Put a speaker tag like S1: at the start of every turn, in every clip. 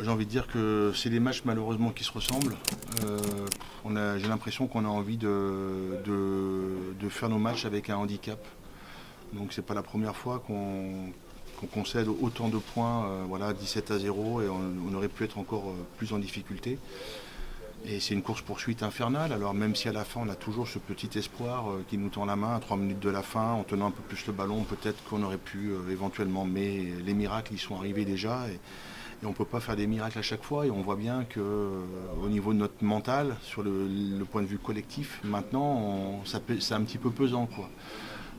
S1: J'ai envie de dire que c'est des matchs malheureusement qui se ressemblent. J'ai l'impression qu'on a envie de faire nos matchs avec un handicap. Donc c'est pas la première fois qu'on concède autant de points, voilà, 17-0, et on aurait pu être encore plus en difficulté. Et c'est une course-poursuite infernale, alors même si à la fin on a toujours ce petit espoir qui nous tend la main à 3 minutes de la fin, en tenant un peu plus le ballon, peut-être qu'on aurait pu éventuellement, mais les miracles ils sont arrivés déjà. Et on ne peut pas faire des miracles à chaque fois, et on voit bien qu'au niveau de notre mental, sur le point de vue collectif, maintenant c'est un petit peu pesant, quoi.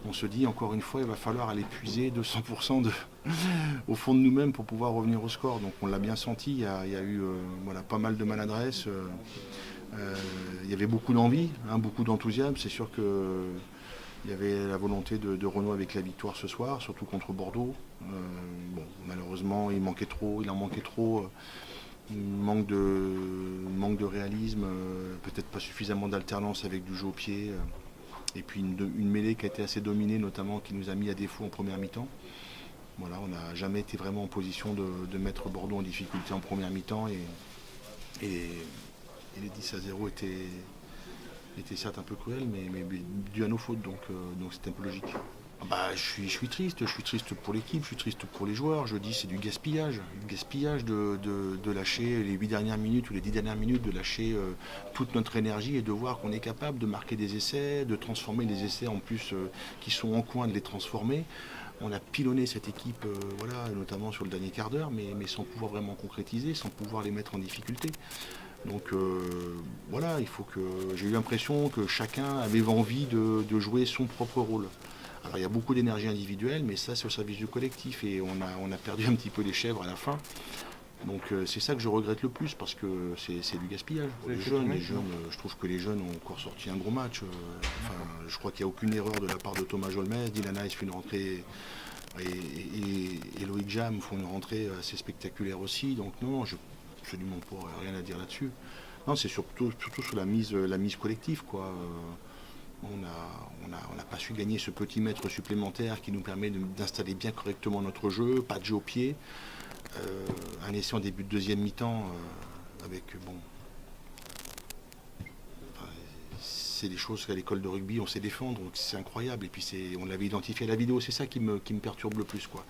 S1: On se dit encore une fois, il va falloir aller puiser 200% au fond de nous-mêmes pour pouvoir revenir au score. Donc on l'a bien senti, il y a eu voilà, pas mal de maladresse, il y avait beaucoup d'envie, hein, beaucoup d'enthousiasme. C'est sûr qu'il y avait la volonté de renouer avec la victoire ce soir, surtout contre Bordeaux. Bon, malheureusement, il en manquait trop. Manque de réalisme, peut-être pas suffisamment d'alternance avec du jeu au pied. Et puis une mêlée qui a été assez dominée, notamment qui nous a mis à défaut en première mi-temps. Voilà, on n'a jamais été vraiment en position de mettre Bordeaux en difficulté en première mi-temps, et les 10-0 étaient certes un peu cruels, mais dû à nos fautes, donc c'était un peu logique. Je suis triste pour l'équipe, je suis triste pour les joueurs. Je dis c'est du gaspillage de lâcher les 8 dernières minutes ou les 10 dernières minutes, de lâcher toute notre énergie, et de voir qu'on est capable de marquer des essais, de transformer les essais en plus qui sont en coin, de les transformer. On a pilonné cette équipe, voilà, notamment sur le dernier quart d'heure, mais sans pouvoir vraiment concrétiser, sans pouvoir les mettre en difficulté. Donc voilà, j'ai eu l'impression que chacun avait envie de jouer son propre rôle. Alors il y a beaucoup d'énergie individuelle, mais ça c'est au service du collectif, et on a perdu un petit peu les chèvres à la fin. Donc c'est ça que je regrette le plus, parce que c'est du gaspillage. Les jeunes, je trouve que les jeunes ont encore sorti un gros match. Je crois qu'il n'y a aucune erreur de la part de Thomas Jolmes. Dylan Hayes fait une rentrée, et Loïc Jam font une rentrée assez spectaculaire aussi. Donc non, je n'ai absolument pas rien à dire là-dessus. Non, c'est surtout sur la mise collective, quoi. On n'a pas su gagner ce petit mètre supplémentaire qui nous permet d'installer bien correctement notre jeu, pas de jeu au pied. Un essai en début de deuxième mi-temps avec c'est des choses qu'à l'école de rugby on sait défendre, donc c'est incroyable. Et puis on l'avait identifié à la vidéo, c'est ça qui me perturbe le plus, quoi.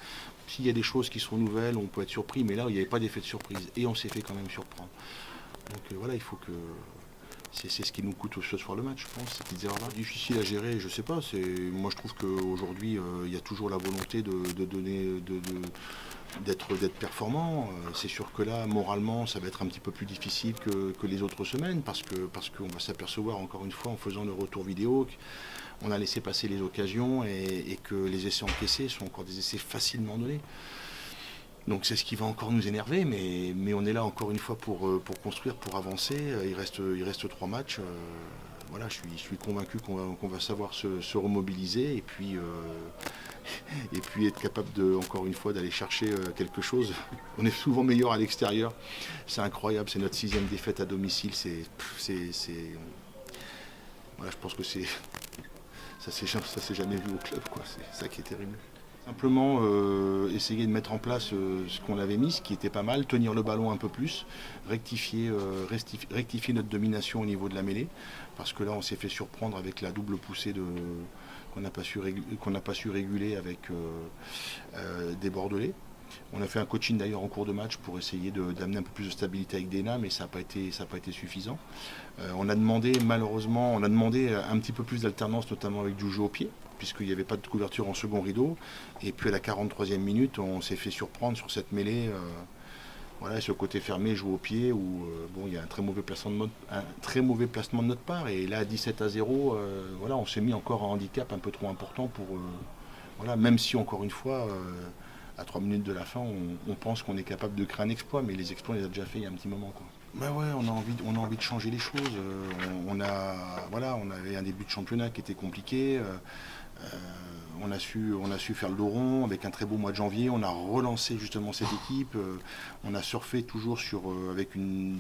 S1: S'il y a des choses qui sont nouvelles, on peut être surpris, mais là il n'y avait pas d'effet de surprise et on s'est fait quand même surprendre. Donc voilà, il faut que c'est ce qui nous coûte ce soir le match, je pense, ces petites erreurs-là. Difficile à gérer, je sais pas. Moi je trouve qu'aujourd'hui il y a toujours la volonté d'être performant. C'est sûr que là, moralement, ça va être un petit peu plus difficile que les autres semaines, parce qu'on va s'apercevoir encore une fois en faisant le retour vidéo qu'on a laissé passer les occasions, et que les essais encaissés sont encore des essais facilement donnés. Donc c'est ce qui va encore nous énerver, mais on est là encore une fois pour construire, pour avancer. Il reste 3 matchs. Voilà, je suis convaincu qu'on va savoir se remobiliser, et puis être capable encore une fois d'aller chercher quelque chose. On est souvent meilleur à l'extérieur. C'est incroyable, c'est notre 6e défaite à domicile. Voilà, je pense que ça s'est jamais vu au club, quoi. C'est ça qui est terrible. Simplement essayer de mettre en place ce qu'on avait mis, ce qui était pas mal, tenir le ballon un peu plus, rectifier notre domination au niveau de la mêlée, parce que là on s'est fait surprendre avec la double poussée qu'on n'a pas su réguler avec des Bordelais. On a fait un coaching d'ailleurs en cours de match pour essayer d'amener un peu plus de stabilité avec Dena, mais ça n'a pas été suffisant. On a demandé un petit peu plus d'alternance, notamment avec du jeu au pied, puisqu'il n'y avait pas de couverture en second rideau. Et puis à la 43e minute, on s'est fait surprendre sur cette mêlée. Voilà, ce côté fermé, jouer au pied, où il y a un très mauvais placement de notre part. Et là, à 17-0, voilà, on s'est mis encore un handicap un peu trop important pour... voilà, même si, encore une fois, à 3 minutes de la fin, on pense qu'on est capable de créer un exploit, mais les exploits, on les a déjà fait il y a un petit moment, quoi. Ouais, on a envie de changer les choses. On avait un début de championnat qui était compliqué. On a su faire le dos rond avec un très beau mois de janvier. On a relancé justement cette équipe. On a surfé toujours avec une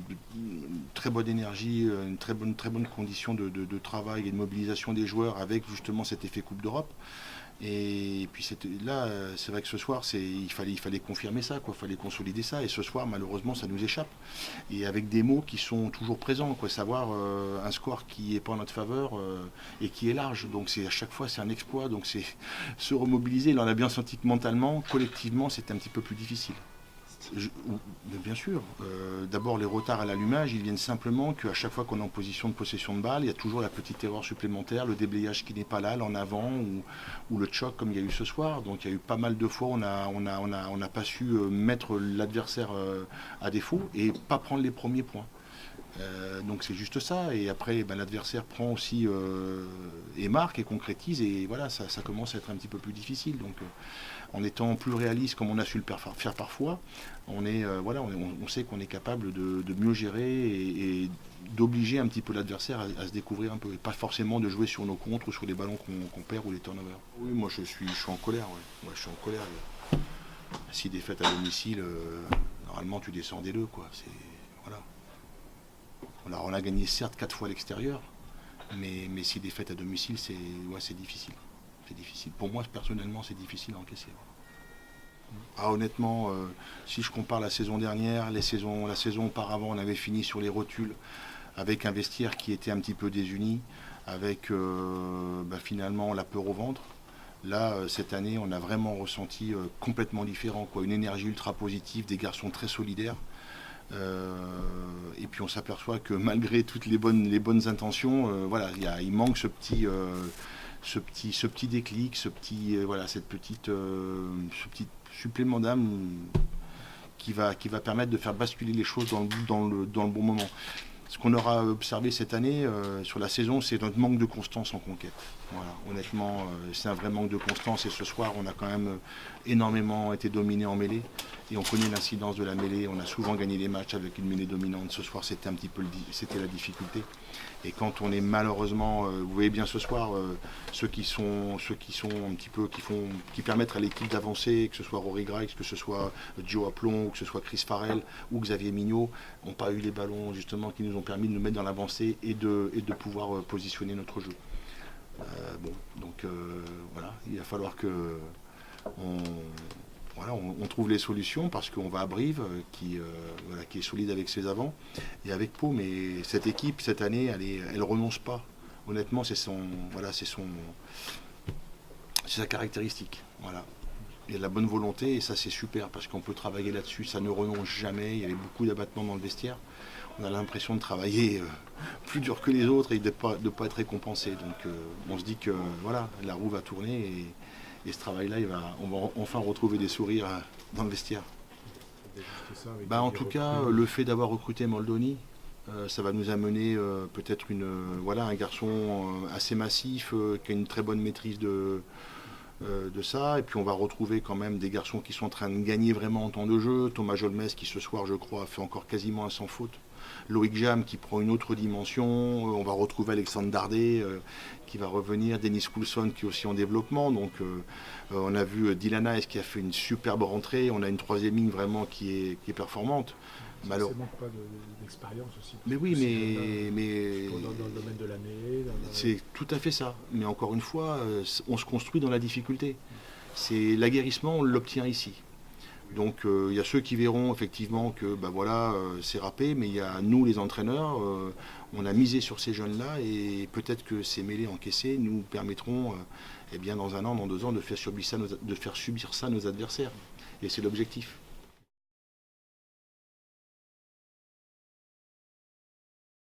S1: très bonne énergie, une très bonne condition de travail et de mobilisation des joueurs avec justement cet effet Coupe d'Europe. Et puis là, c'est vrai que ce soir, il fallait confirmer ça, il fallait consolider ça. Et ce soir, malheureusement, ça nous échappe. Et avec des mots qui sont toujours présents, savoir un score qui n'est pas en notre faveur et qui est large. Donc à chaque fois, c'est un exploit. Donc c'est se remobiliser. Là, on a bien senti que mentalement, collectivement, c'était un petit peu plus difficile. Mais bien sûr, d'abord les retards à l'allumage, ils viennent simplement qu'à chaque fois qu'on est en position de possession de balle, il y a toujours la petite erreur supplémentaire, le déblayage qui n'est pas là, l'en avant ou le choc comme il y a eu ce soir. Donc il y a eu pas mal de fois où on n'a pas su mettre l'adversaire à défaut et pas prendre les premiers points. Donc c'est juste ça, et après l'adversaire prend aussi et marque et concrétise, et voilà, ça commence à être un petit peu plus difficile. Donc en étant plus réaliste comme on a su le faire parfois, on sait qu'on est capable de mieux gérer et d'obliger un petit peu l'adversaire à se découvrir un peu, et pas forcément de jouer sur nos contres ou sur les ballons qu'on perd ou les turnovers. Oui, moi je suis en colère, ouais. Moi je suis en colère. 6 défaites à domicile, normalement tu descends des deux, quoi. Voilà. Alors on a gagné certes 4 fois à l'extérieur, mais 6 défaites à domicile, c'est difficile. C'est difficile. Pour moi, personnellement, c'est difficile à encaisser. Honnêtement, si je compare la saison dernière, la saison auparavant, on avait fini sur les rotules avec un vestiaire qui était un petit peu désuni, avec finalement la peur au ventre. Là, cette année, on a vraiment ressenti complètement différent, une énergie ultra positive, des garçons très solidaires. Et puis on s'aperçoit que malgré toutes les bonnes intentions, il manque ce petit déclic, ce petit supplément d'âme qui va permettre de faire basculer les choses dans le bon moment. Ce qu'on aura observé cette année sur la saison, c'est notre manque de constance en conquête. Voilà. Honnêtement, c'est un vrai manque de constance, et ce soir, on a quand même énormément été dominé en mêlée, et on connaît l'incidence de la mêlée. On a souvent gagné les matchs avec une mêlée dominante. Ce soir, c'était la difficulté. Et quand on est malheureusement, vous voyez bien ce soir, ceux qui sont un petit peu, qui permettent à l'équipe d'avancer, que ce soit Rory Grice, que ce soit Joe Aplon, que ce soit Chris Farrell ou Xavier Mignot, n'ont pas eu les ballons justement qui nous ont permis de nous mettre dans l'avancée et de pouvoir positionner notre jeu. Voilà, il va falloir que on trouve les solutions, parce qu'on va à Brive, qui est solide avec ses avants et avec Pau, mais cette équipe cette année, elle renonce pas. Honnêtement, c'est sa caractéristique. Voilà. Il y a de la bonne volonté, et ça c'est super, parce qu'on peut travailler là-dessus. Ça ne renonce jamais. Il y avait beaucoup d'abattements dans le vestiaire. On a l'impression de travailler plus dur que les autres et de pas être récompensé. Donc on se dit que la roue va tourner, et ce travail-là, on va enfin retrouver des sourires dans le vestiaire. En tout cas, le fait d'avoir recruté Moldoni, ça va nous amener peut-être un garçon assez massif, qui a une très bonne maîtrise de ça. Et puis on va retrouver quand même des garçons qui sont en train de gagner vraiment en temps de jeu. Thomas Jolmes, qui ce soir, je crois, a fait encore quasiment un sans faute. Loïc Jam, qui prend une autre dimension. On va retrouver Alexandre Dardet, qui va revenir. Denis Coulson, qui est aussi en développement. Donc on a vu Dylan Hayes, qui a fait une superbe rentrée. On a une troisième ligne vraiment qui est performante.
S2: Ça manque pas d'expérience aussi.
S1: Mais oui, mais
S2: dans le domaine de la mêlée.
S1: C'est tout à fait ça. Mais encore une fois, on se construit dans la difficulté. C'est l'aguerrissement, on l'obtient ici. Donc il y a ceux qui verront effectivement que c'est râpé, mais il y a nous les entraîneurs, on a misé sur ces jeunes-là, et peut-être que ces mêlées encaissées nous permettront dans 1 an, dans 2 ans, de faire subir ça à nos adversaires. Et c'est l'objectif.